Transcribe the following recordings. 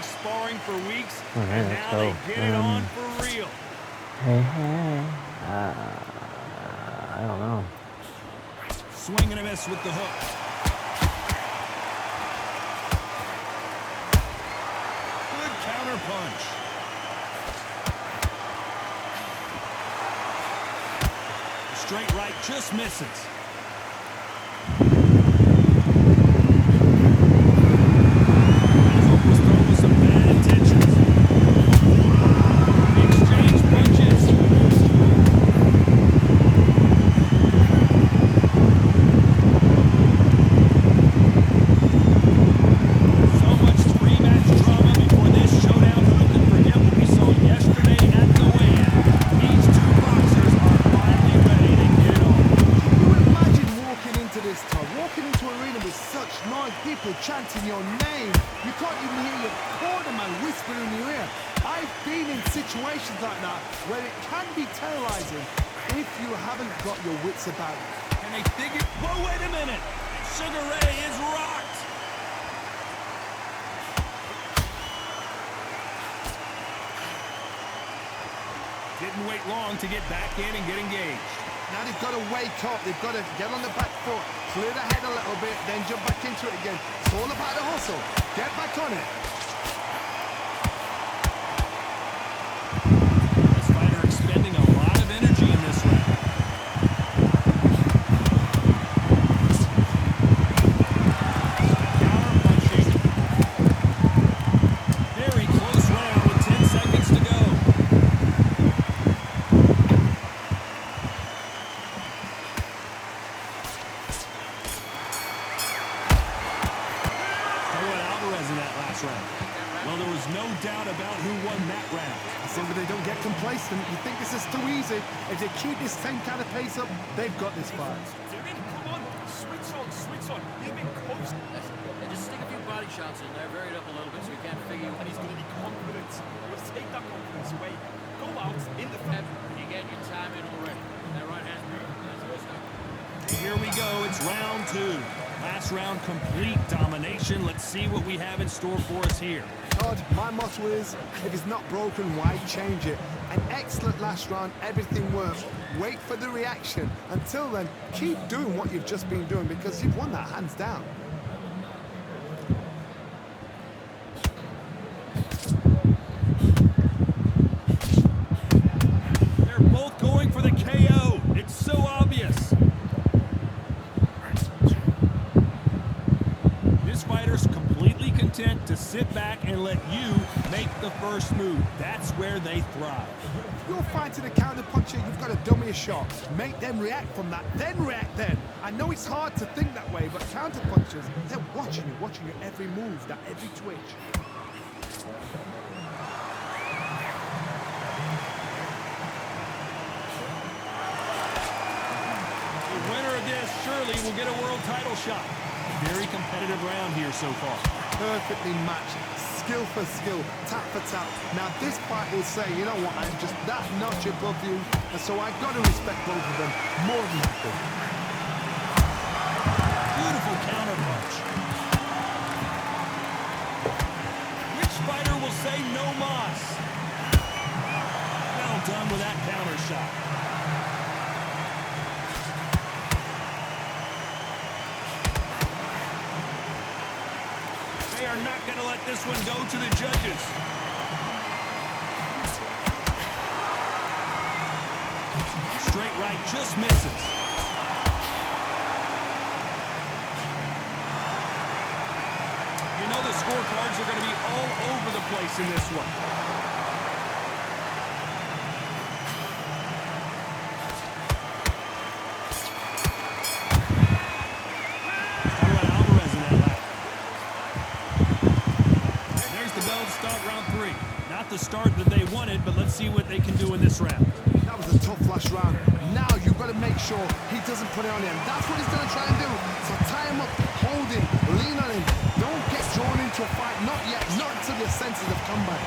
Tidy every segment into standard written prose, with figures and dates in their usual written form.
sparring for weeks, All right, and let's now go. they get it on for real. Hey. I don't know. Swing and a miss with the hook. Good counter punch. Straight right just misses. Was thrown with some bad intentions. Exchange punches. So much pre-match drama before this showdown. Who can forget what we saw yesterday at the weigh-in? These two boxers are finally ready to get it on. Can you imagine walking into this, Todd? Walking into an arena with such noise, people chanting your name. You can't even hear your cornerman whispering in your ear. I've been in situations like that where it can be terrorizing if you haven't got your wits about you. And they figure, whoa, wait a minute. Sugar Ray is rocked. Didn't wait long to get back in and get engaged. Now they've got to wake up. They've got to get on the back foot, clear the head a little bit, then jump back into it again. It's all about the hustle. Get back on it. This fighter expending a lot of energy in this round. Counter punching. Very close round with 10 seconds to go. Alvarez in that last round. Well, there was no doubt about who won that round. I think if they don't get complacent, you think this is too easy. If they keep this same kind of pace up, they've got this fight. Come on, switch on. You've been close. And just stick a few body shots in there, vary it up a little bit so you can't figure And he's going to be confident. Let's take that confidence away. Go out in the front. you get your time in already. That right hand's moving. That's a good start. Here we go. It's round two. Last round, complete domination. Let's see what we have in store for us here. Todd, my motto is, if it's not broken, why change it? An excellent last round, everything works. Wait for the reaction. Until then, keep doing what you've just been doing because you've won that hands down. They're both going for the KO. It's so obvious. This fighter's completely content to sit back and let you make the first move. That's where they thrive. If you're fighting a counter puncher, you've got to dummy a shot. Make them react from that, then react then. I know it's hard to think that way, but counter punchers, they're watching you every move, that every twitch. The winner of this surely will get a world title shot. Very competitive round here so far. Perfectly matched, skill for skill, tap for tap. Now this fight will say, you know what, I'm just that notch above you, and so I've got to respect both of them more than happy. Beautiful counter punch. Which fighter will say no mas? Well done with that counter shot. They are not going to let this one go to the judges. Straight right just misses. You know the scorecards are going to be all over the place in this one. Alvarez in that lap. There's the bell to start round three. Not the start that they wanted, but let's see what they can do in this round. That was a tough last round. Now you've got to make sure he doesn't put it on him. That's what he's going to try and do. So tie him up, hold him, lean on him. Don't get drawn into a fight. Not yet. Not until your senses have come back.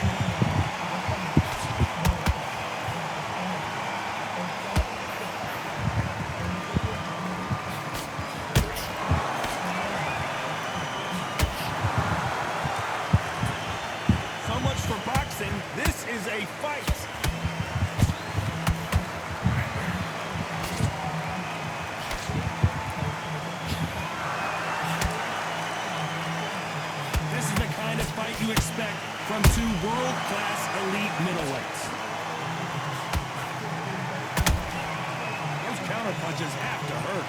for boxing. This is a fight. This is the kind of fight you expect from two world-class elite middleweights. Those counter punches have to hurt.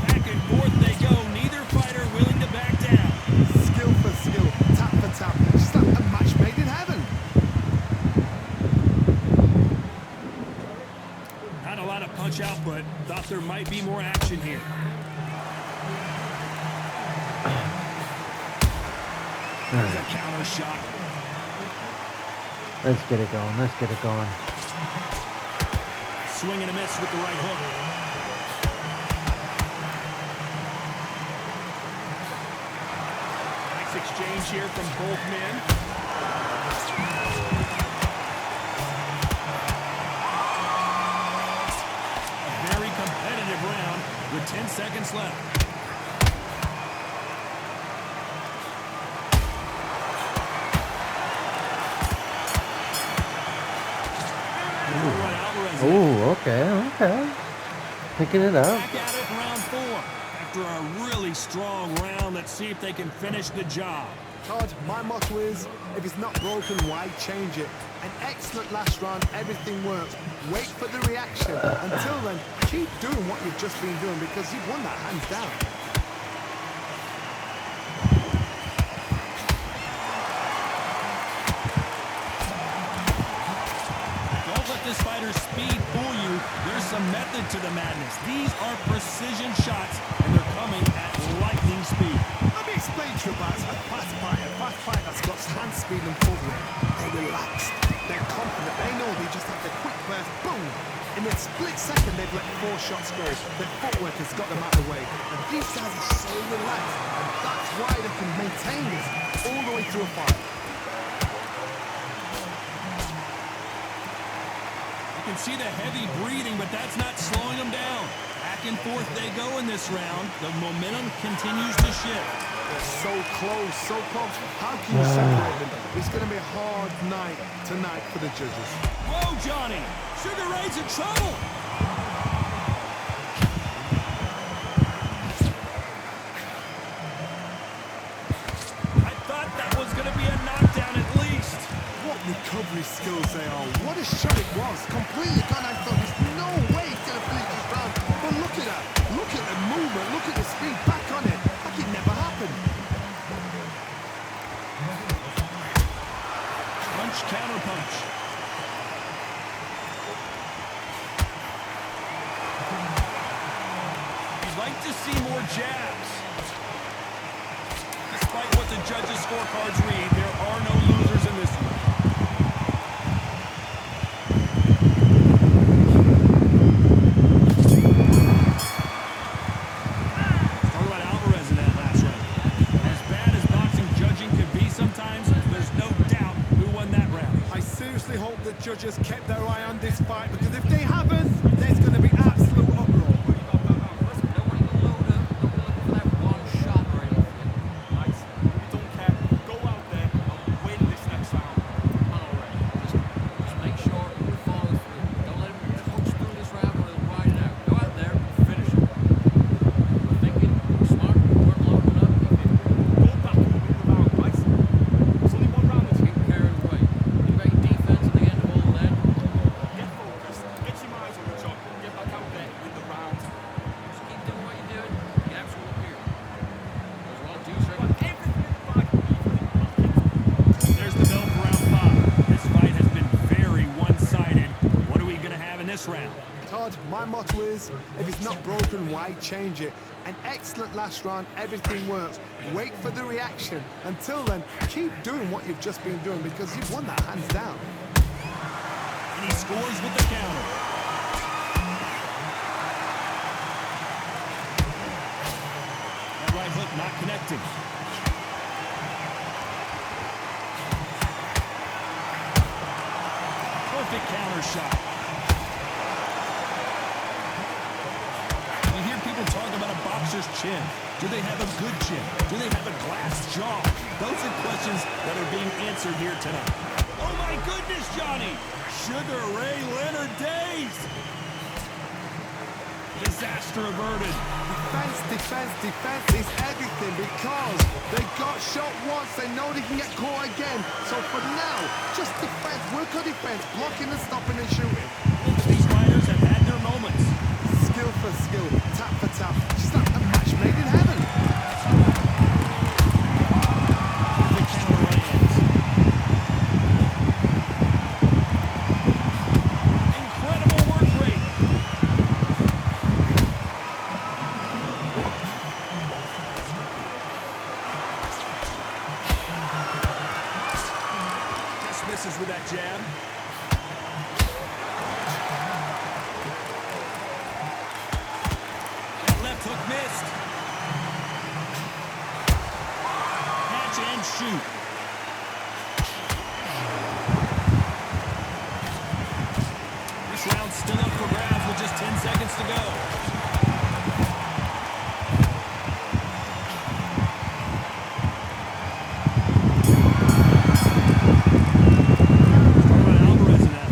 Back and forth they go. Neither fighter willing to back down. Skill for skill, tap for tap. Just like a match made in heaven. Not a lot of punch output. Thought there might be more action here. There's a counter shot. Let's get it going. Let's get it going. Swing and a miss with the right hook. Nice exchange here from both men. A very competitive round with 10 seconds left. Oh, okay. Picking it up. Back at it in round 4. After a really strong round, let's see if they can finish the job. Todd, my motto is, if it's not broken, why change it? An excellent last round, everything works. Wait for the reaction. Until then, keep doing what you've just been doing because you've won that hands down. Don't let this fighter's speed fool you. There's some method to the madness. These are precision shots, and they're coming at lightning speed. Let me explain to you about a fast fighter that's got hand speed and footwork. They're relaxed, they're confident, they know they just have the quick burst, boom! In a split second, they've let 4 shots go. Their footwork has got them out of the way. And these guys are so relaxed, and that's why they can maintain this all the way through a fight. You can see the heavy breathing, but that's not slowing them down. Back and forth they go in this round. The momentum continues to shift. They're so close, so close. How can you separate them? It's going to be a hard night tonight for the judges. Whoa, Johnny! Sugar Ray's in trouble! I thought that was going to be a knockdown at least. What recovery skills they are. What a shot it was. Completely gone. I thought there's no way he's going to finish this round. But look at that. Look at the movement. Look at the speed. Back on it. Like it never happened. Punch, counter punch. You'd like to see more jabs. Despite what the judges' scorecards read, there are no losers in this one. Talk about Alvarez in that last round. As bad as boxing judging could be sometimes, there's no doubt who won that round. I seriously hope the judges kept their eye on this fight because if they haven't, there's going to be absolute uproar. Listen, don't want to load up. Don't be looking for that one shot or anything. Guys, we don't care. Go out there and win this next round. All right. Just make sure you follow through. Don't let him coach through this round or he'll ride it out. Go out there and finish it. We're thinking smart. We're loading up. Go back and win the round, guys. There's only one round to Keep carrying away. You got your defense at the end of all that. get focused. Get your minds on the job. Get back out there and win the round. Just keep doing what you're doing. Gaps will appear. There's one, two, But three. everything in the bag, even back into it. There's the bell for round 5. This fight has been very one-sided. What are we going to have in this round? Todd, my motto is, if it's not broken, why change it? An excellent last round, everything works. Wait for the reaction. Until then, keep doing what you've just been doing because you've won that hands down. And he scores with the counter. That right hook not connecting. Oh, perfect counter shot. You hear people talk about a boxer's chin. Do they have a good chin? Do they have a glass jaw? Those are questions that are being answered here tonight. Oh my goodness, Johnny! Sugar Ray Leonard days! Disaster averted. Defense, defense, defense is everything because they got shot once, they know they can get caught again. So for now, just defense, work on defense, blocking and stopping and shooting. These fighters have had their moments. Skill for skill, tap for tap, just like a match made in heaven. The counter lands. Incredible work rate. Just misses with that jab. That left hook missed. Catch and shoot. This round's still up for grabs with just 10 seconds to go. Alvarez in that.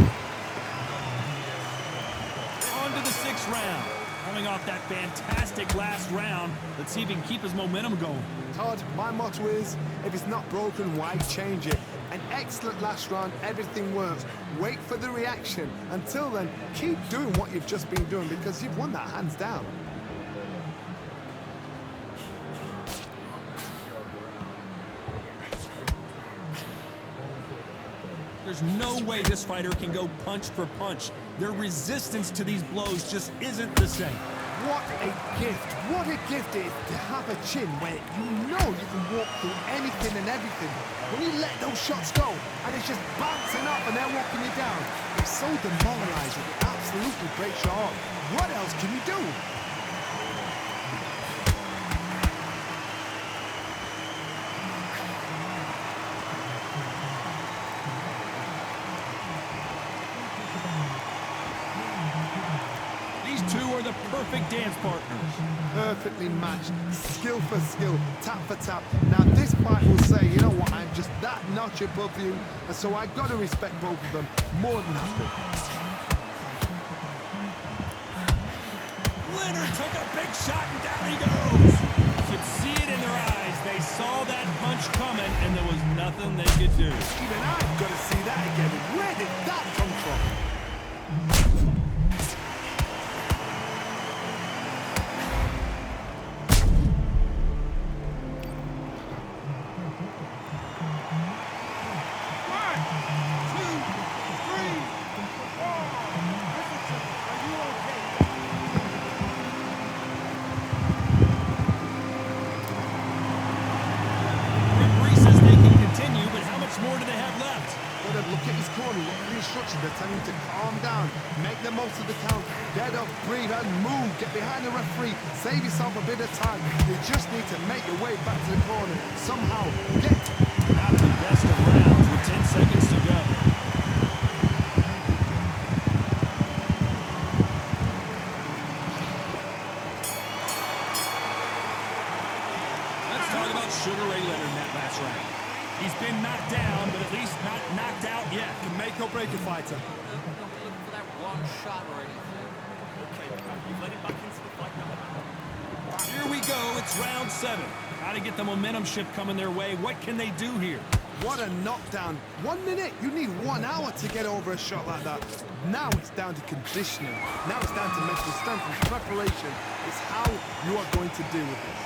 On to the 6th round. Coming off that fantastic last round, let's see if he can keep his momentum going. Todd, my motto is, if it's not broken, why change it? An excellent last round, everything works. Wait for the reaction. Until then, keep doing what you've just been doing because you've won that hands down. There's no way this fighter can go punch for punch. Their resistance to these blows just isn't the same. What a gift. What a gift it is to have a chin where you know you can walk through anything and everything. When you let those shots go and it's just bouncing up and they're walking you down, it's so demoralizing. It absolutely breaks your heart. What else can you do? These two are the perfect dance partners. Perfectly matched, skill for skill, tap for tap. Now this fight will say, you know what, I'm just that notch above you, and so I gotta respect both of them more than happy. Leonard took a big shot and down he goes. You could see it in their eyes. They saw that punch coming and there was nothing they could do. Even I've got to see that again. Where did that come from? Referee says they can continue, but how much more do they have left? Gotta look at his corner, look at the instructions. They're telling him to calm down, make the most of the count, get up, breathe, and move. Get behind the referee, save yourself a bit of time. You just need to make your way back to the corner. Somehow, get. Not the best of rounds with 10 seconds to go. Let's talk about Sugar Ray Leonard in that last round. He's been knocked down, but at least not knocked out yet. Can make or break a fighter. Look for that one shot or anything. Okay, you've let him back into the fight now. Here we go, it's round 7. How to get the momentum shift coming their way. What can they do here? What a knockdown. 1 minute, you need 1 hour to get over a shot like that. Now it's down to conditioning. Now it's down to mental strength and preparation. It's how you are going to deal with this.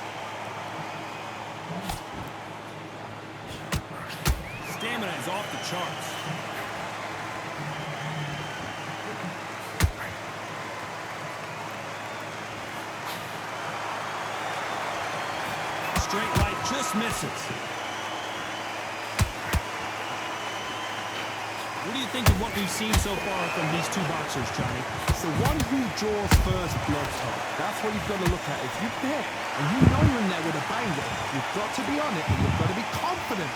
Stamina is off the charts. Straight right just misses. What do you think of what we've seen so far from these two boxers, Johnny? It's the one who draws first blood, Todd. That's what you've got to look at. If you pick and you know you're in there with a banger, you've got to be on it and you've got to be confident.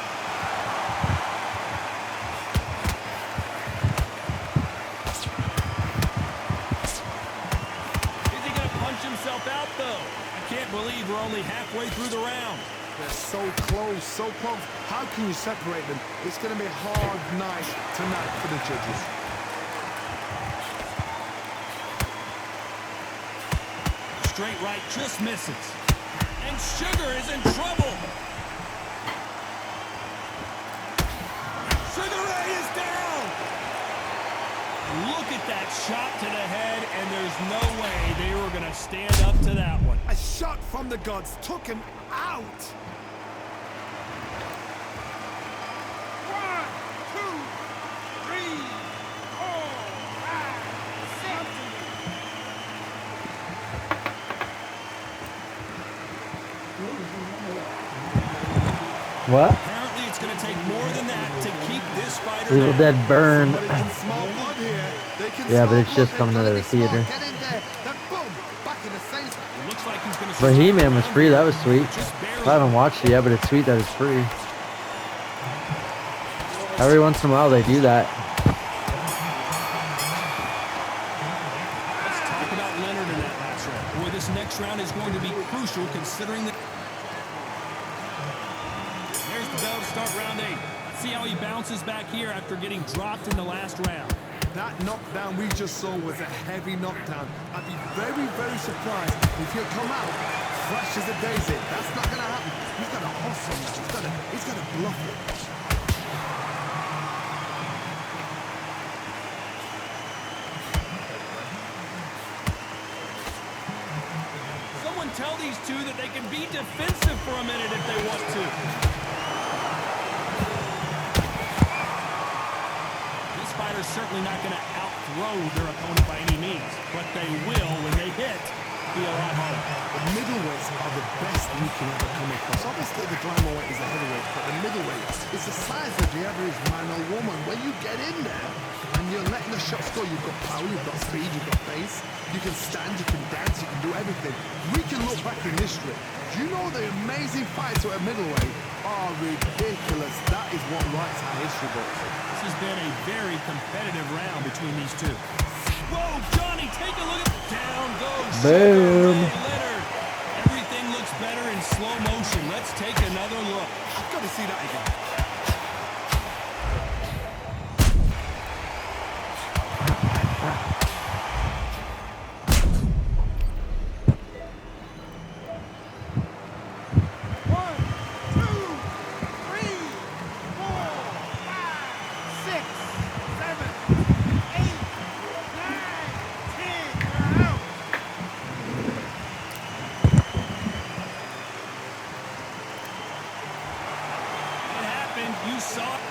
believe we're only halfway through the round. They're so close, so close. How can you separate them? It's going to be a hard night tonight for the judges. Straight right just misses. And Sugar is in trouble. Sugar Ray is down. Look at that shot to the head, and there's no way they were going to stand up to that one. A shot from the gods took him out. 1, 2, 3, 4, 5, 6. What? Apparently, it's going to take more than that to keep this fighter Evil down. Dead Burn. Somebody can smell blood here. They can Yeah, but smell it's just blood. coming They've out of gotta the be smart. theater. Get in there. Then boom, back in the same. It looks like he's going to. But He-Man was free. That was sweet. Just barely. I haven't watched it yet, but it's sweet that it's free. Every once in a while they do that. Let's talk about Leonard in that last round. Boy, this next round is going to be crucial considering that. There's the bell to start round 8. Let's see how he bounces back here after getting dropped in the last round. That knockdown we just saw was a heavy knockdown. I'd be very, very surprised if he'll come out fresh as a daisy. That's not going to happen. He's got to hustle now. He's got to bluff it. Someone tell these two that they can be defensive for a minute if they want to. This fighter's certainly not going to outthrow their opponent by any means, but they will, when they hit, be a lot harder. The middleweights are the best you can ever come across. Obviously, the Glamour is the heavyweight, but the middleweight is the size of the average man or woman. When you get in there and you're letting the shots go, you've got power, you've got speed, you've got pace, you can stand, you can dance, you can do everything. We can look back in history. Do you know the amazing fights at a middleweight are ridiculous? That is what writes our history books. This has been a very competitive round between these two. Whoa, Johnny, take a look at down goes Boom. Sugar Ray Leonard. Everything looks better in slow motion. Let's take another look. I've got to see that again. What happened? You saw it.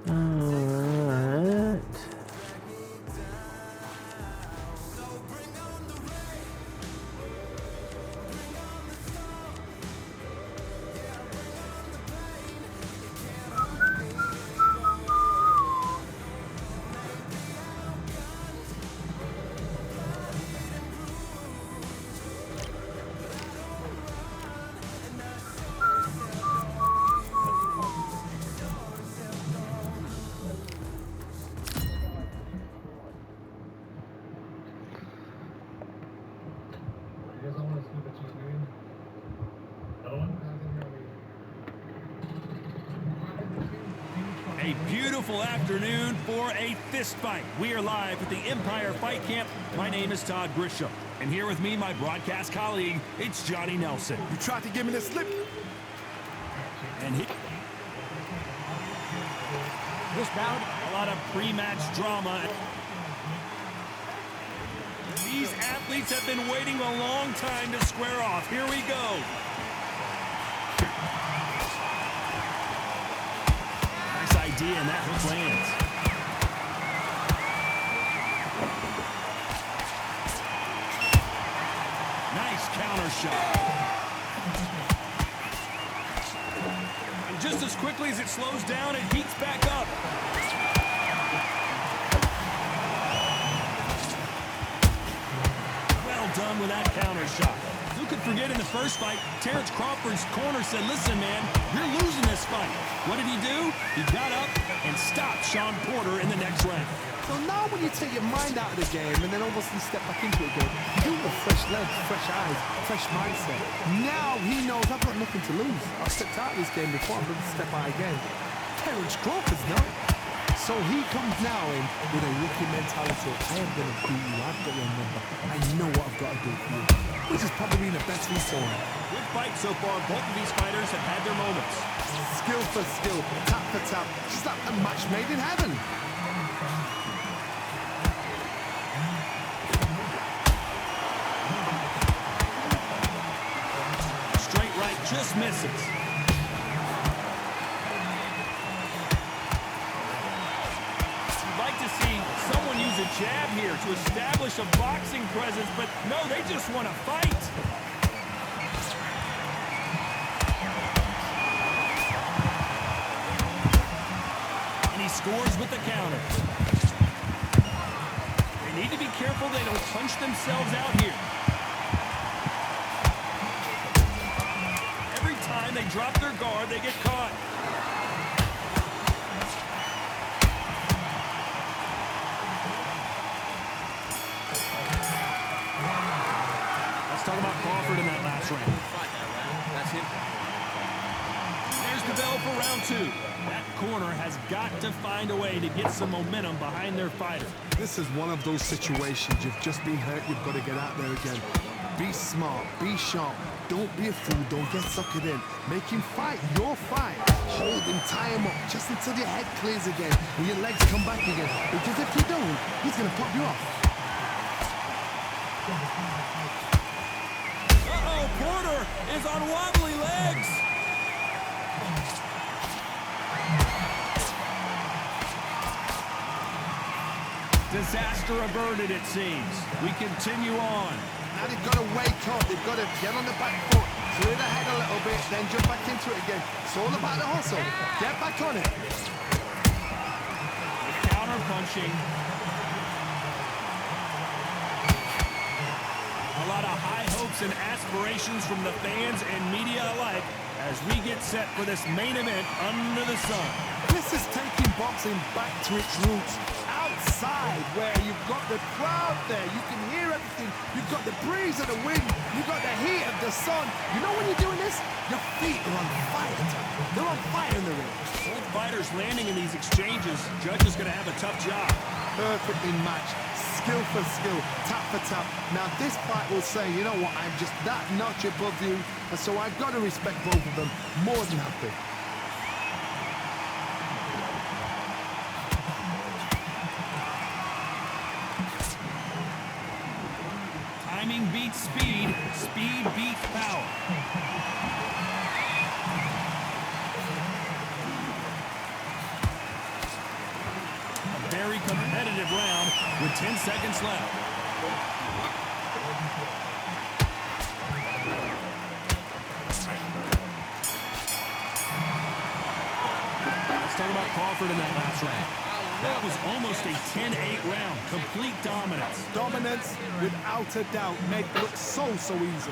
Alright. A beautiful afternoon for a fist fight. We are live at the Empire Fight Camp. My name is Todd Grisham, and here with me, my broadcast colleague, it's Johnny Nelson. You tried to give me the slip. And this bout, a lot of pre-match drama. These athletes have been waiting a long time to square off. Here we go. Nice idea, and that hook lands. shot. And just as quickly as it slows down, it heats back up. Well done with that counter shot. Who could forget in the first fight, Terrence Crawford's corner said, listen, man, you're losing this fight. What did he do? He got up and stopped Shawn Porter in the next round. So now when you take your mind out of the game and then all of a sudden step back into it again, you do it with fresh legs, fresh eyes, fresh mindset. Now he knows I've got nothing to lose. I've stepped out of this game before, I'm going to step out again. Terrence Crawford's not. So he comes now in with a rookie mentality. I am going to beat you. I've got your number. I know what I've got to do for you. Which has probably been the best we saw. Good fight so far. Both of these fighters have had their moments. Skill for skill, tap for tap. Just like a match made in heaven. Straight right just misses. To see someone use a jab here to establish a boxing presence, but no, they just want to fight. And he scores with the counter. They need to be careful they don't punch themselves out here. Every time they drop their guard, they get caught. Talk about Crawford in that last round. That's him. There's the bell for round two. That corner has got to find a way to get some momentum behind their fighter. This is one of those situations. You've just been hurt. You've got to get out there again. Be smart. Be sharp. Don't be a fool. Don't get suckered in. Make him fight your fight. Hold him. Tie him up just until your head clears again and your legs come back again. Because if you don't, he's going to pop you off. Porter is on wobbly legs. Disaster averted, it seems. We continue on. Now they've got to wake up. They've got to get on the back foot, clear the head a little bit, then jump back into it again. It's all about the hustle. Get back on it. The counter punching. A lot of high hopes and aspirations from the fans and media alike as we get set for this main event under the sun. This is taking boxing back to its roots. Outside, where you've got the crowd there, you can hear everything. You've got the breeze of the wind. You've got the heat of the sun. You know when you're doing this? Your feet are on fire. They're on fire in the ring. Both fighters landing in these exchanges. Judge is going to have a tough job. Perfectly matched. Skill for skill, tap for tap. Now this fight will say, you know what, I'm just that notch above you, and so I've got to respect both of them more than happy. Timing beats speed, speed beats power. Very competitive round with 10 seconds left. Let's talk about Crawford in that last round. That was almost a 10-8 round. Complete dominance. Dominance, without a doubt, make it look so easy.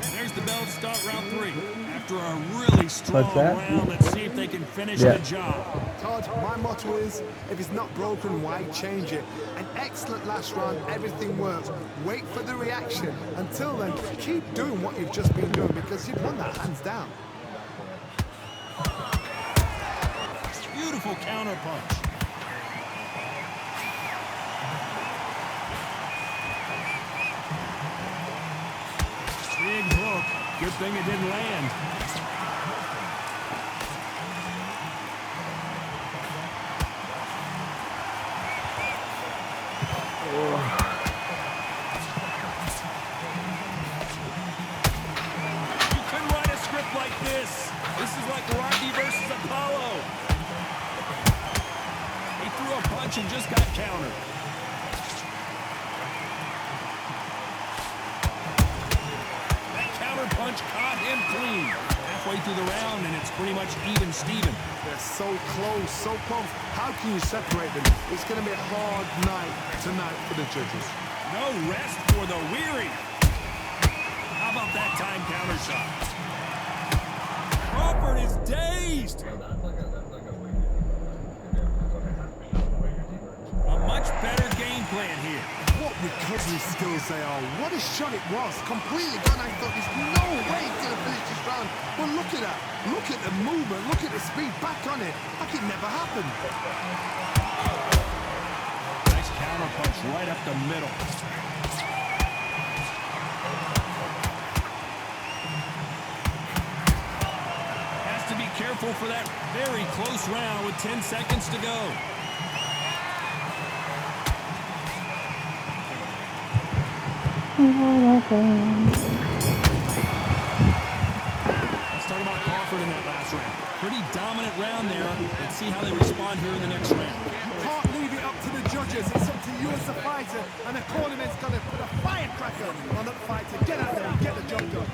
And there's the bell to start round three. After a really strong What's that? round, let's see if they can finish the job. Todd, my motto is, if it's not broken, why change it? An excellent last round, everything works. Wait for the reaction. Until then, keep doing what you've just been doing because you've won that hands down. Beautiful counter punch. Big hook. Good thing it didn't land. You couldn't write a script like this. This is like Rocky versus Apollo. He threw a punch and just got countered. And clean. Halfway through the round, and it's pretty much even Steven. They're so close, so close. How can you separate them? It's going to be a hard night tonight for the judges. No rest for the weary. How about that time counter shot? Crawford is dazed. A much better game plan here. What recovery skills they are. What a shot it was. Completely gone. I thought there's no way he's going to finish this round. But look at that. Look at the movement. Look at the speed back on it. Like it never happened. Nice counter punch right up the middle. Has to be careful for that very close round with 10 seconds to go. Let's talk about Crawford in that last round. Pretty dominant round there. Let's see how they respond here in the next round. You can't leave it up to the judges. It's up to you as the fighter. And the cornerman's got to put a firecracker on that fighter. Get out there and get the job done.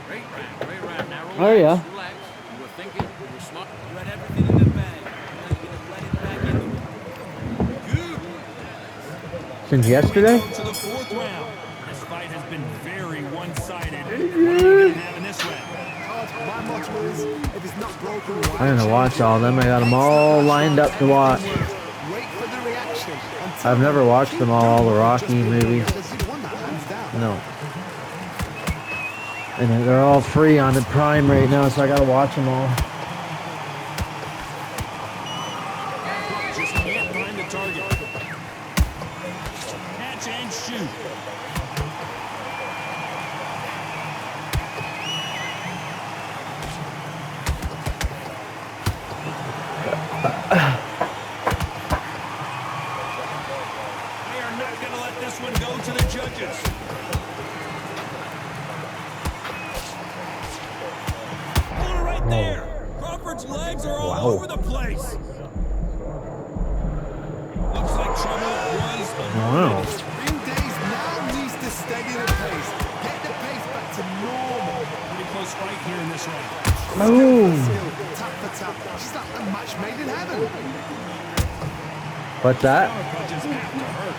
Great round. Now relax, Oh, yeah. relax. You were thinking, you were smart. You had everything in the bag. Now you're going to let it back in the ring. Good. Since yesterday? To the fourth round. This fight has been very one-sided. What are you going to have in this round? My motto is, if it's not broken, I'm gonna watch all of them. I got them all lined up to watch. wait for the reaction. I've never watched them all the Rocky movies. Because you won that hands down. No. And they're all free on the Prime right now, so I gotta watch them all. Just can't find the target. Catch and shoot. They are not going to let this one go to the judges. Hold it right there. Crawford's legs are all over the place. Looks like trouble was Wow. Ring days now needs to steady the pace. Get the pace back to normal. pretty close fight here in this round. Boom. Skill, tap for tap. She's like a match made in heaven. What's that? Counter punches have to hurt.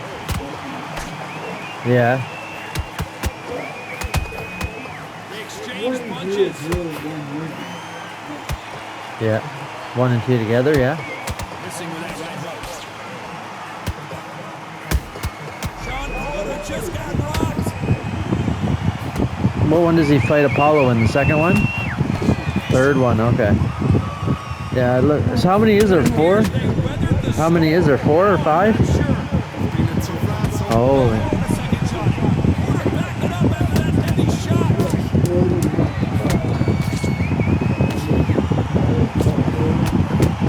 Yeah. They exchange punches. Yeah. 1 and 2 together, yeah. Missing with that right hook. Sean Porter just got rocked. What one does he fight Apollo in? The second one? Third one, okay. Yeah, look. So how many is there? 4? They weathered the How many is there? 4 or 5? Sure. Been a tough round so Oh. The second shot. Porter backed it up after that heavy shot.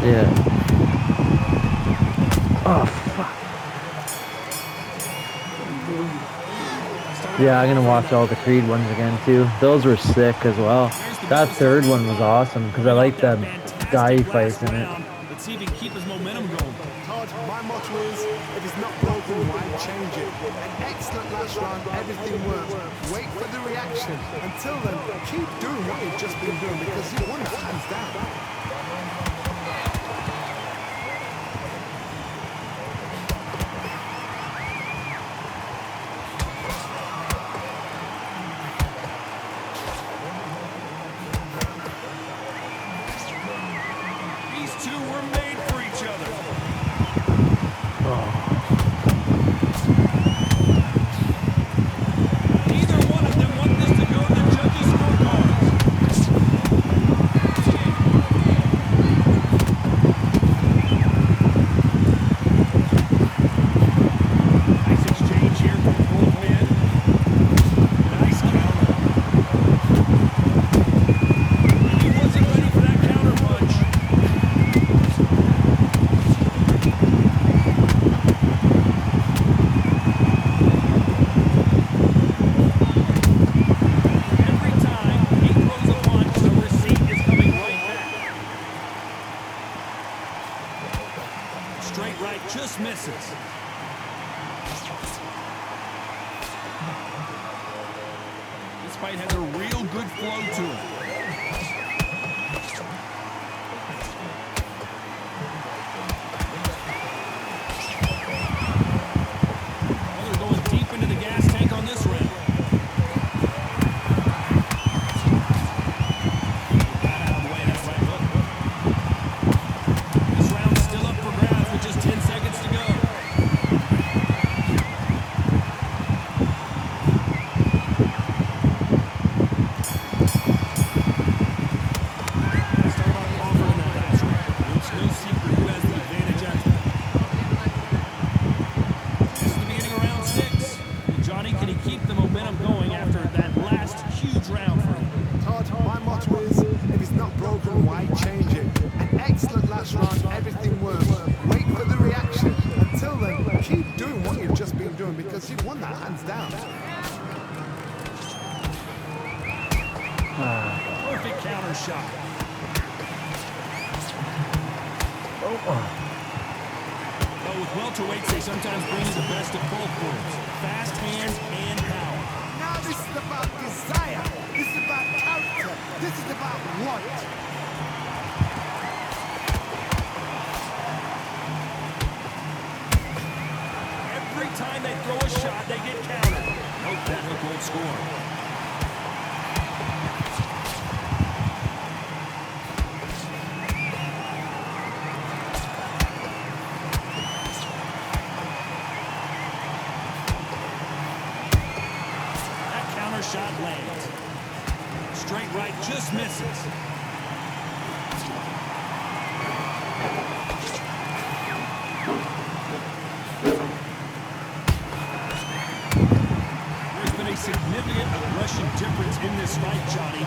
Yeah. Oh, fuck. Yeah, I'm gonna watch all the Creed ones again too. Those were sick as well. That third one was awesome because I like the guy he fights in it. Let's see if he can keep his momentum going. Todd, my motto is, if it's not broken, why change it? An excellent last round, everything works. Wait for the reaction. Until then, keep doing what you've just been doing because you won that hands down. These two were made for each other. Neither one of them want this to go to the judges' scorecards. Nice exchange here from both men. Nice counter. He wasn't ready for that counter punch. Every time he throws a punch, the receipt is coming right back. Straight right just misses. This fight has a real good flow to it. Well, they're going deep into the gas tank on this round. Got out of the way, that's right hook. This round's still up for grabs with just 10 seconds to go. Because you've won that hands down. Perfect counter shot. Well, with welterweights, they sometimes bring you the best of both worlds. Fast hands and power. Now this is about desire. This is about character. This is about want. Every time they throw a shot, they get countered. Nope, that hook won't score. Shot lands. Straight right just misses. There's been a significant aggression difference in this fight, Johnny.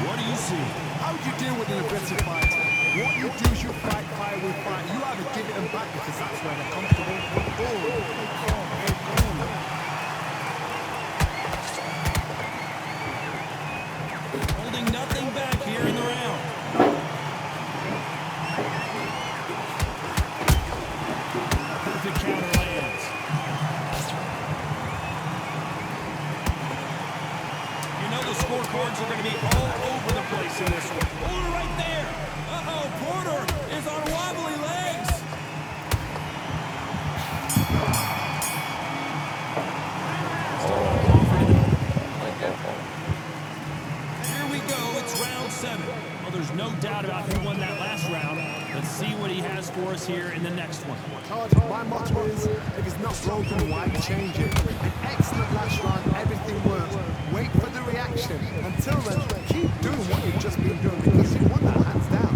What do you see? How do you deal with an aggressive fighter? What you do is you fight fire with fire. You either give it them back because that's where they're comfortable, or nothing back here in the round. Perfect counter lands. You know the scorecards are going to be all over the place in this one. Oh, right there. Uh-oh, Porter is on wobbly legs. Round 7. Well, there's no doubt about who won that last round. Let's see what he has for us here in the next one. My motto is, if it's not broken, why change it? An excellent last round, everything works. Wait for the reaction. Until then, keep doing what you've just been doing because you won that hands down.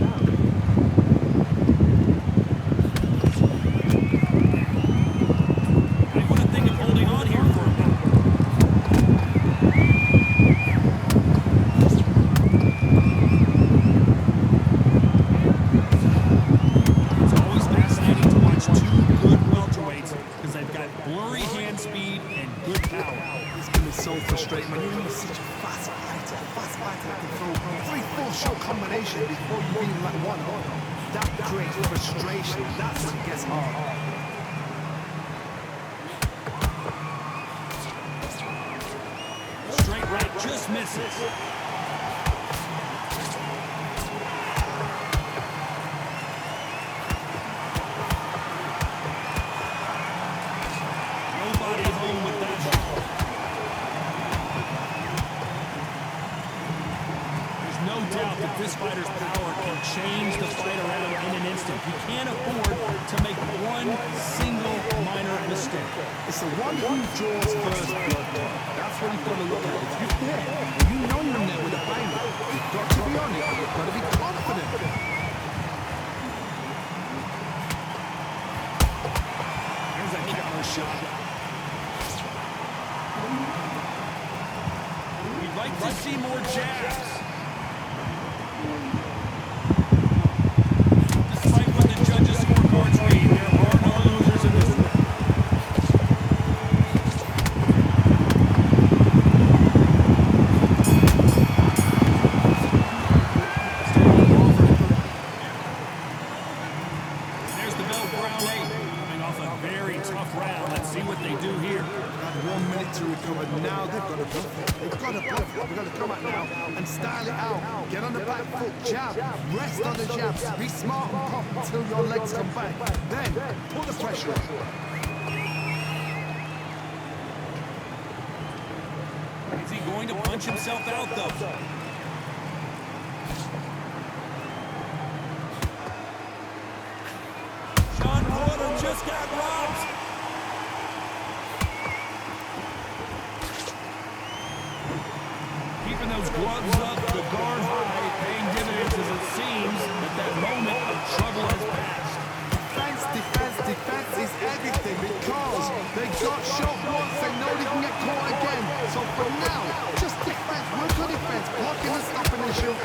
I want to think of holding on here for a minute. Blurry hand speed and good power. It's going to be so frustrating when you're such a fast fighter that can throw 3-4 shot combination before you even let one on. That creates frustration. That's what gets hard. Straight right just misses. This fighter's power can change the fight around in an instant. You can't afford to make one single minor mistake. It's the one who draws first blood. That's what you've got to look at. If you're there, and you know you're there with a banger, you've got to be on it. You've got to be confident. There's a counter shot. We'd like to see more jabs. Despite what the judges' scorecards read, there are no losers in this one. There's the bell for round 8. Coming off off a very tough round. Let's see what they do here. Got 1 minute to recover. Now they've got to bluff it. They've got to bluff it. They've got to come out now and style it out. Get on the back foot, jab. Rest on the jabs. Be smart and pop until your legs come back. Then put the pressure on. Is he going to punch himself out, though? Sean Porter just got robbed. Keeping those gloves up, the guard high, paying dividends as it seems that moment of trouble has passed. Defense is everything because they got shot once. They know they can get caught again. So for now, just defense. Work on defense. Blocking and stopping and shooting.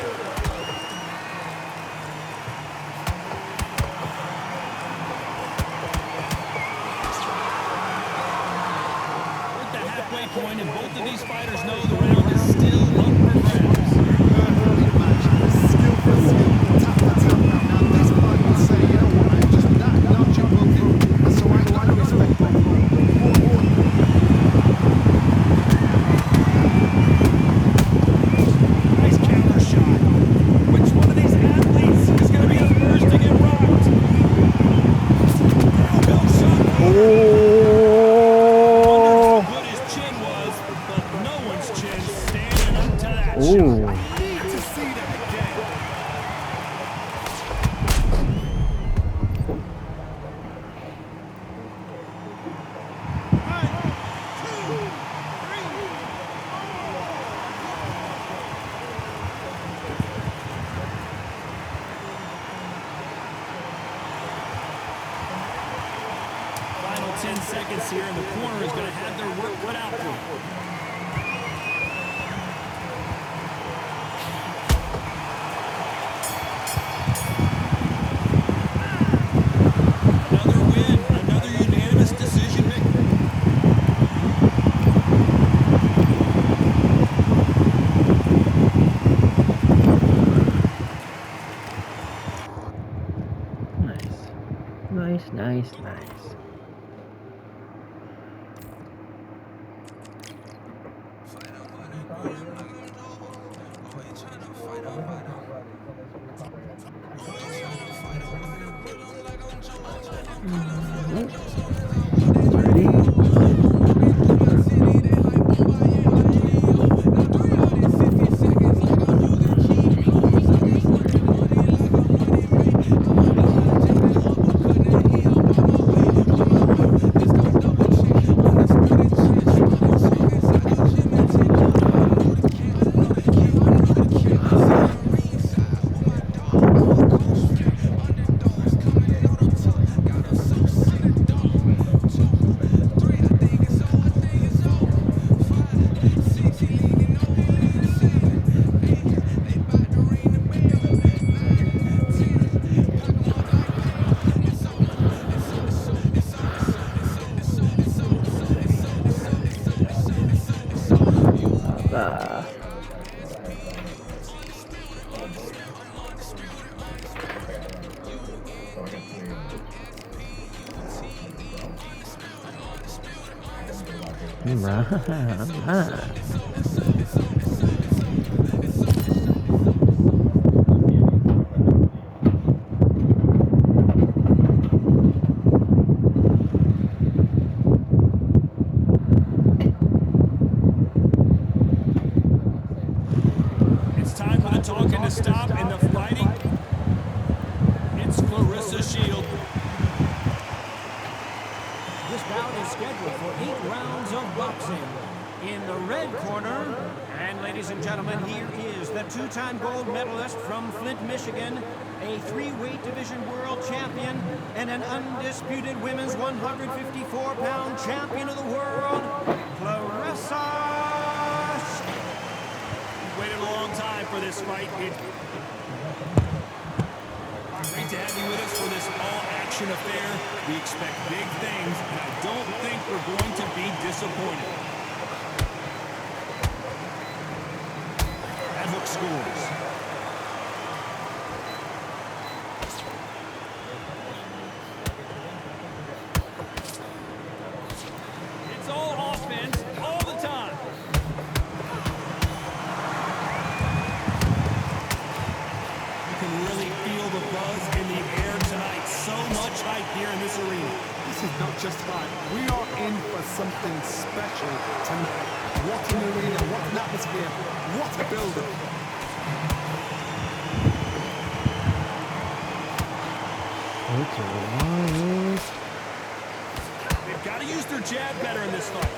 We're at the halfway point, and both of these fighters know the round is still up for grabs. Early match. Skill for skill. Tap for tap. Now this part will say, you know what, I'm just that notch above you. And so I got to respect both of them. Nice counter shot. Which one of these athletes is going to be the first to get rocked? Elbow shot. Wonder how good his chin was, but no one's chin standing up to that shot. Need to see that again. Final 10 seconds here, and the corner is going to have their work cut out for them. Another win, another unanimous decision victory. Nice. It's time for the talking to stop and the fighting. It's Clarissa Shield. This bout is scheduled for 8 rounds of boxing. In the red corner, and ladies and gentlemen, here is the 2-time gold medalist from Flint, Michigan, a 3-weight division world champion, and an undisputed women's 154-pound champion of the world, Clarissa. Waited a long time for this fight. Great to have you with us for this all-action affair. We expect big things, and I don't think we're going to be disappointed. That hook scores. this is not just fun. We are in for something special tonight. What an arena, what an atmosphere, what a build-up. They've got to use their jab better in this fight.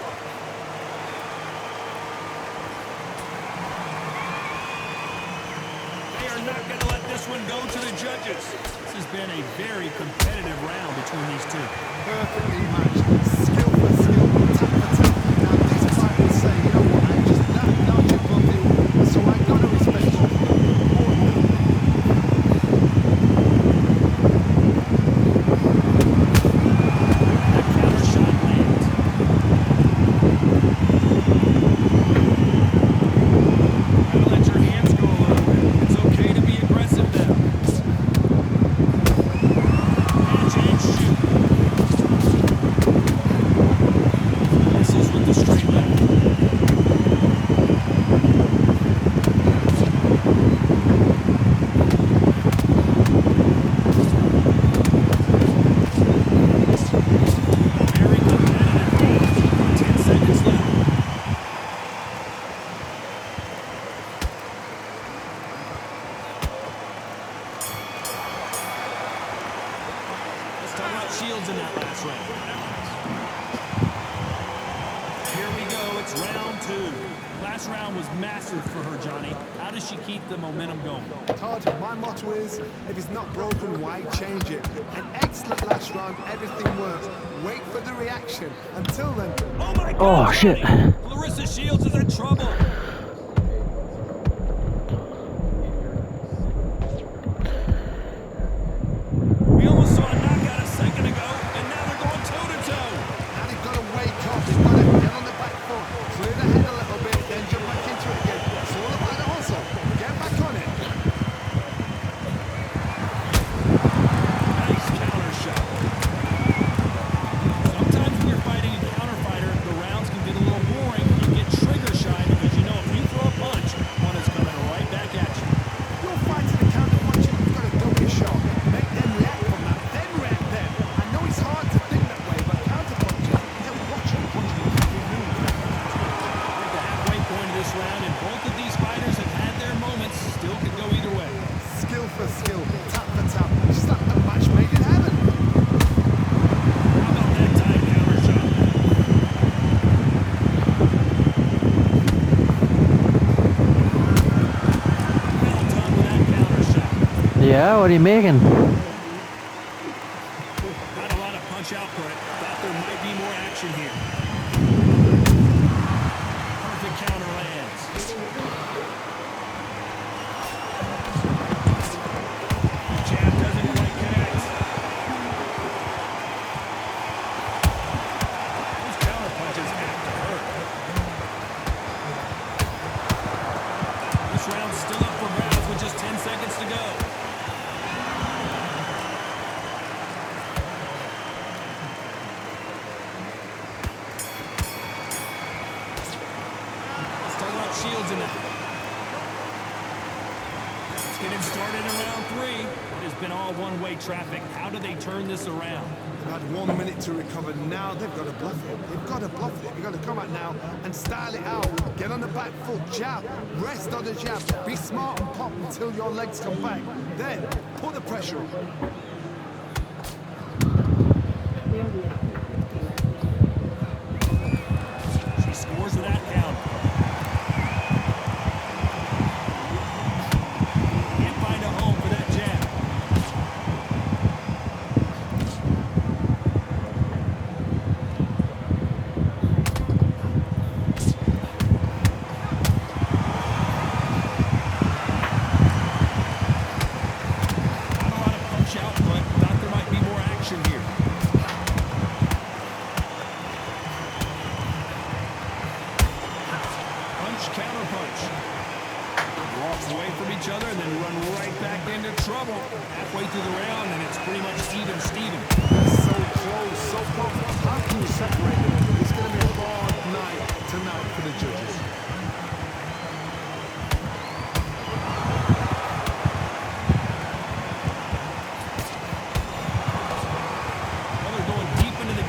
They are not going to let this one go to the judges. This has been a very competitive round between these two. Perfectly matched, skill for skill, tap for tap. Now this fight will say, you know what, I'm just that notch above you, so I gotta respect you. That counter shot lands. Gotta let your hands go a little bit. It's okay to be aggressive now. Catch and shoot. Misses with the straight left. Very competitive. 10 seconds left. Let's talk about Shields in that last round. Here we go. It's round two. Last round was massive for her, Johnny. How does she keep the momentum going? Todd, my motto is, if it's not broken, why change it? An excellent last round, everything works. Wait for the reaction. Until then, Oh my God! Oh, shit. Johnny! Clarissa Shields is in trouble. We almost saw a knockout a second ago, and now they're going toe to toe. now they've got to wake up, they've got to get on the back foot, clear the head a little bit, then jump back into it again. It's all about the hustle. Get back on it. Nice counter shot. Sometimes when you're fighting a counter fighter, the rounds can get a little boring. You get trigger shy because you know if you throw a punch, one is coming right back at you. You're fighting a counter puncher, you've got to double your shot. Make them react from that, then react then. I know it's hard to think that way, but counter punchers, they're watching punching every move. We're at the halfway point of this round, and both of these fighters have had their moments. Still could go either way. Skill for skill, tap for tap, just like a match made in heaven. How about that time counter shot? Well done with that counter shot. Yeah, what are you making? Not a lot of punch output. Thought there might be more action here. Perfect counter lands. Jab doesn't quite connect. Those counter punches have to hurt. This round's still up for grabs with just 10 seconds to go. Let's talk about Shields in that. Let's get him started in round three. It has been all one-way traffic. How do they turn this around? They've had 1 minute to recover. Now they've got to bluff it. They've got to bluff it. They've got to come out now and style it out. Get on the back foot, jab, rest on the jab. Be smart and pop until your legs come back. Then put the pressure on. She scores with that counter. Can't find a home for that jab. Not a lot of punch output. Thought there might be more action here. Punch, counter punch. Walks away from each other and then run right back into trouble. Halfway through the round and it's pretty much even Steven. So close, so close. How can you separate them? It's going to be a hard night tonight for the judges. Well, they're going deep into the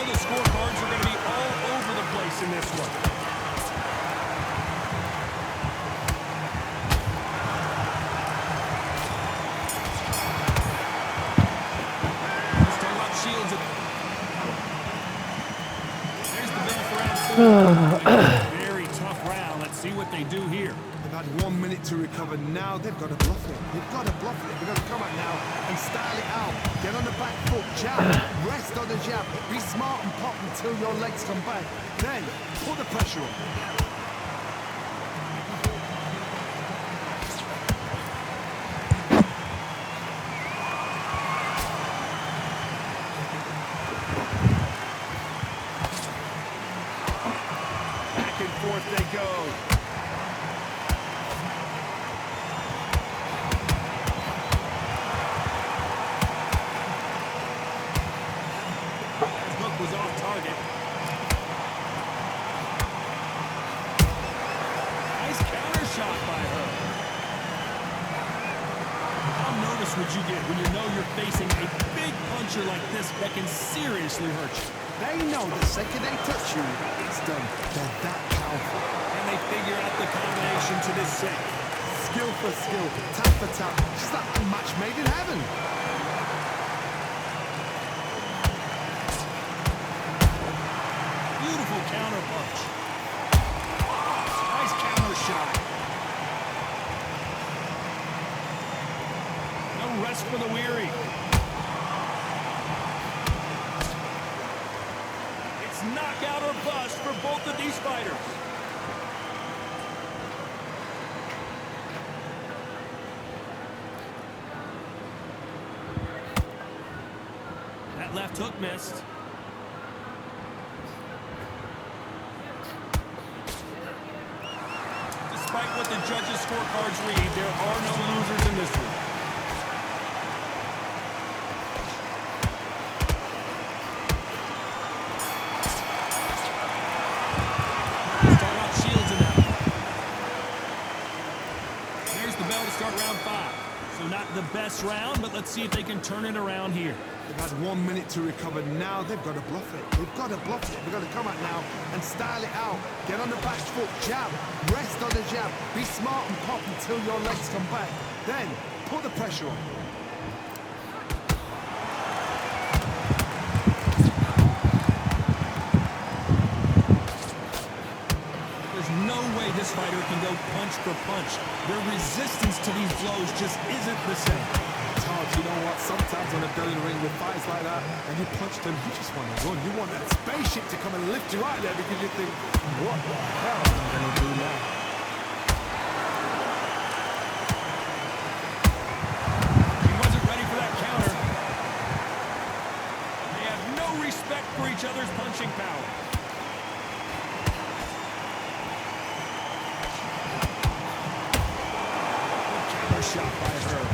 the scorecards are going to be all over the place in this one. Let's talk about Shields. There's the bell for round 4. Very tough round. Let's see what they do here. They've had 1 minute to recover. Now they've got to bluff it. They've got to bluff it. They've got to come out now and style it out. Get on the back foot, jab, rest on the jab. Be smart and pop until your legs come back. Then put the pressure on. Back and forth they go. Was off target. Nice counter shot by her. How nervous would you get when you know you're facing a big puncher like this that can seriously hurt you? They know the second they touch you, it's done. They're that powerful. And they figure out the combination to this set. Skill for skill, tap for tap. Just like a match made in heaven. Beautiful counter punch. Nice counter shot. No rest for the weary. It's knockout or bust for both of these fighters. That left hook missed. Despite what the judges' scorecards read, there are no losers in this one. Start out Shields in that. There's the bell to start round 5. So not the best round, but let's see if they can turn it around here. They've had 1 minute to recover. Now they've got to bluff it. They've got to bluff it. They've got to come out now and style it out. Get on the back foot, jab, rest on the jab. Be smart and pop until your legs come back. Then put the pressure on. There's no way this fighter can go punch for punch. Their resistance to these blows just isn't the same. It's hard, you know what? Sometimes when I'm down in the ring with fights like that, and you punch them, you just want to run. You want that spaceship to come and lift you out there because you think, what the hell am I going to do now? He wasn't ready for that counter. They have no respect for each other's punching power. Good counter shot by her.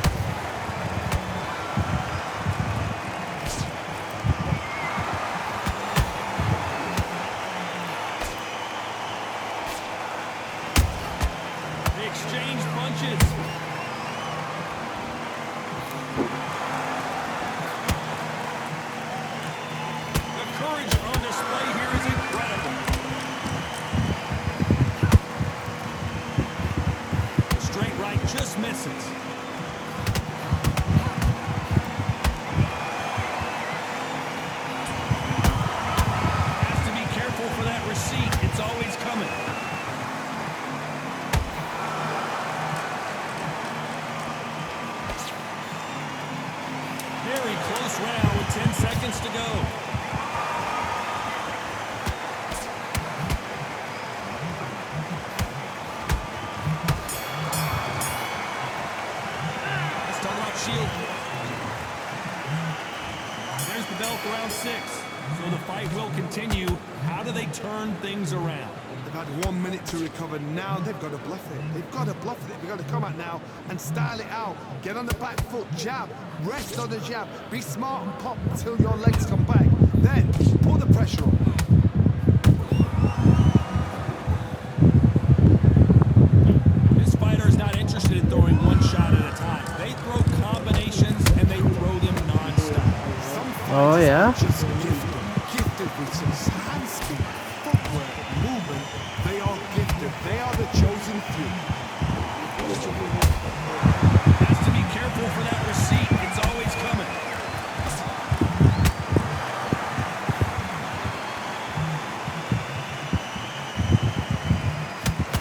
They exchange punches. The courage on display here is incredible. The straight right just misses. Has to be careful for that receipt. It's always coming. Very close round with 10 seconds to go. Let's talk about Shield. There's the bell for round 6. So the fight will continue. How do they turn things around? They've had 1 minute to recover. Now they've got to bluff it. They've got to bluff it. They've got to come out now and style it out. Get on the back foot, jab, rest on the jab. Be smart and pop until your legs come back. Then put the pressure on. This fighter is not interested in throwing one shot at a time. They throw combinations and they throw them non-stop. Some Oh, yeah? fighters are just gifted with reflexes, hand speed, footwork, movement. They are gifted. They are the chosen few. Has to be careful for that receipt. It's always coming.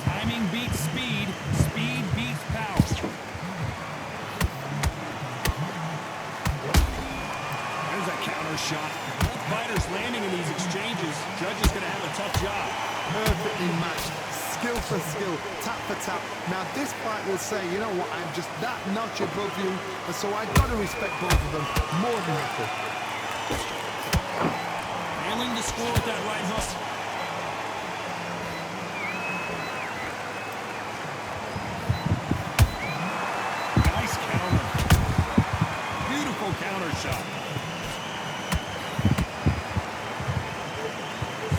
Timing beats speed. Speed beats power. There's a counter shot. Both fighters landing in these exchanges. Judge is going to have a tough job. Perfectly matched. Skill for skill, tap for tap. Now this fight will say, you know what, I'm just that notch above you, and so I've got to respect both of them more than equal. Nailing the score with that right hook. Nice counter. Beautiful counter shot.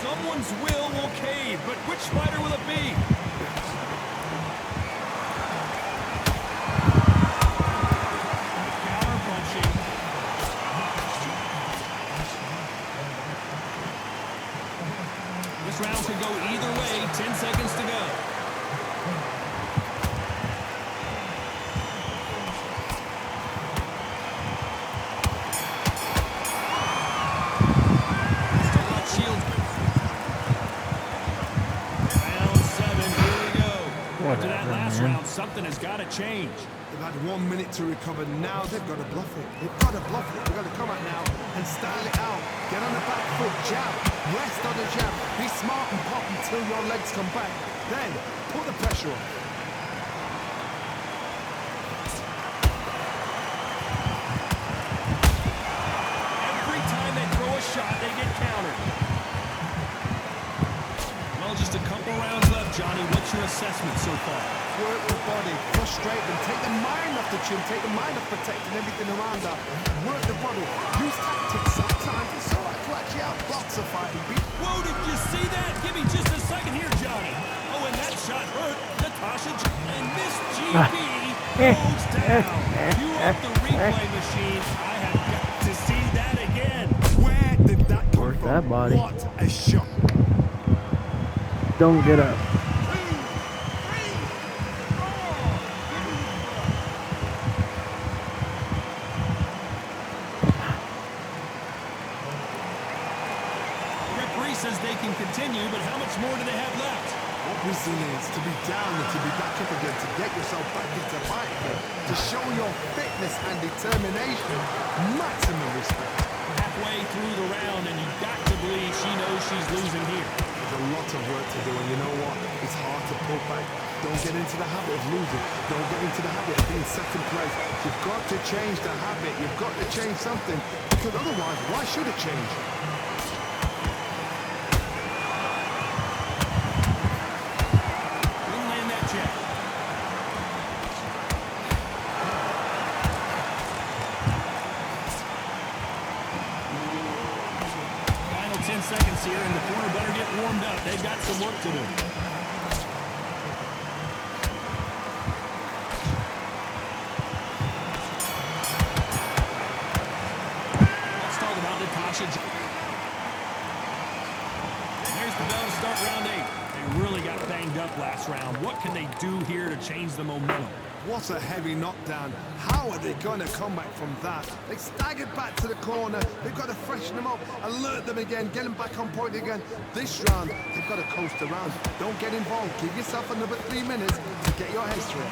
Someone's will cave, but which fighter will it be? Counter punching. This round could go either way. 10 seconds to go. Still got shields. Round 7, here we go. After that Whatever, last man. round, something has got to change. They've had 1 minute to recover. Now they've got to bluff it. They've got to bluff it. They've got to come out now and style it out. Get on the back foot, jab. Rest on the jab. Be smart and pop until your legs come back. Then put the pressure on. Every time they throw a shot, they get countered. Well, just a couple rounds left, Johnny. What's your assessment so far? Work the body, frustrate them, take the mind off the chin, take the mind off protecting everything around her. Work the body, use tactics. Sometimes it's all right to actually outbox a fight and beat. Whoa, did you see that? Give me just a second here, Johnny. Oh, and that shot hurt Natasha and Miss GB goes down. You up the replay machine. I have got to see that again. Where did that come Work from? that body. What a shot. Don't get up. The referee says they can continue, but how much more do they have left? What resilience to be down and to be back up again, to get yourself back into fight again, to show your fitness and determination. Maximum respect. Halfway through the round, and you've got to believe she knows she's losing here. There's a lot of work to do, and you know what? It's hard to pull back. Don't get into the habit of losing. Don't get into the habit of being second place. You've got to change the habit. You've got to change something, because otherwise, why should it change? We'll land that check. Final 10 seconds here, and the corner better get warmed up. They've got some work to do. Let's talk about Natasha. There's the bell to start round 8. They really got banged up last round. What can they do here to change the momentum? What a heavy knockdown. How are they going to come back from that? They staggered back to the corner. They've got to freshen them up, alert them again, get them back on point again. This round, they've got to coast around. Don't get involved. Give yourself another 3 minutes to get your head straight.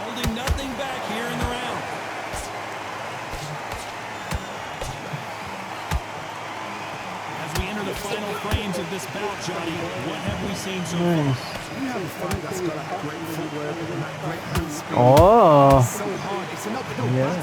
Holding nothing back here in the round. As we enter the final frames of this bout, Johnny, what have we seen so far? Nice. You have a fight that's got that great footwork and that great hand speed. Oh. So hard. It's an uphill battle. Yeah.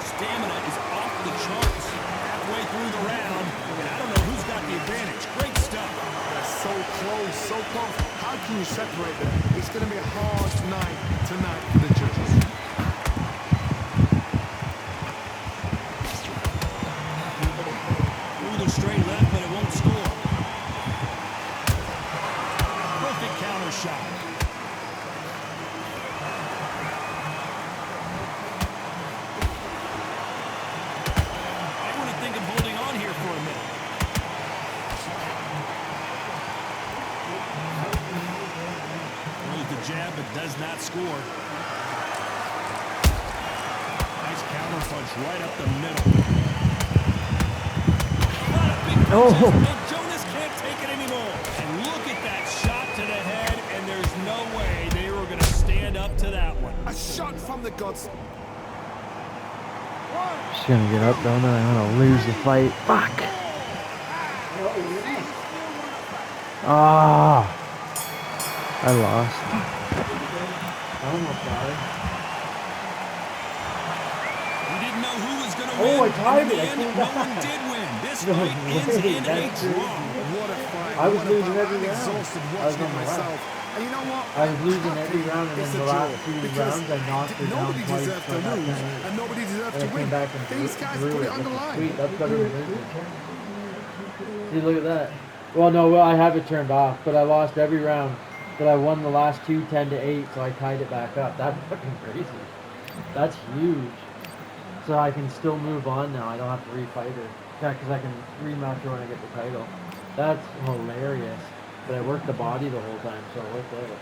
Stamina is off the charts. Halfway through the round, and I don't know who's got the advantage. Great stuff. They're so close, so close. How can you separate them? It's going to be a hard night tonight for the judges. that score. Nice counter punch right up the middle. What a big punch. Oh. And Jonas can't take it anymore. And look at that shot to the head, and there's no way they were going to stand up to that one. A shot from the gods. Just gonna get up, don't I? I'm gonna lose the fight. Fuck. Ah. I lost. We didn't know who was going to Oh, win. I tied and in it. I the end, came no back. one did win. This No fight ends way, in a that's draw. What a fight. I was what a losing battle. every I'm round. exhausted I was watching on it the left. myself. And you know what? I was losing I'm every happy round, and it's then a the last draw, 2 because rounds I knocked her down nobody twice. deserved So to I knocked lose, her out. and nobody deserved And to I win. came back and These guys drew put it it on with the the line. sweet. That's better than losing. See, look at that. Well, no, well, I have it turned off, but I lost every round. But I won the last two 10-8, so I tied it back up. That's fucking crazy. That's huge. So I can still move on now. I don't have to refight her. Yeah, because I can rematch her when I get the title. That's hilarious. But I worked the body the whole time, so it worked out.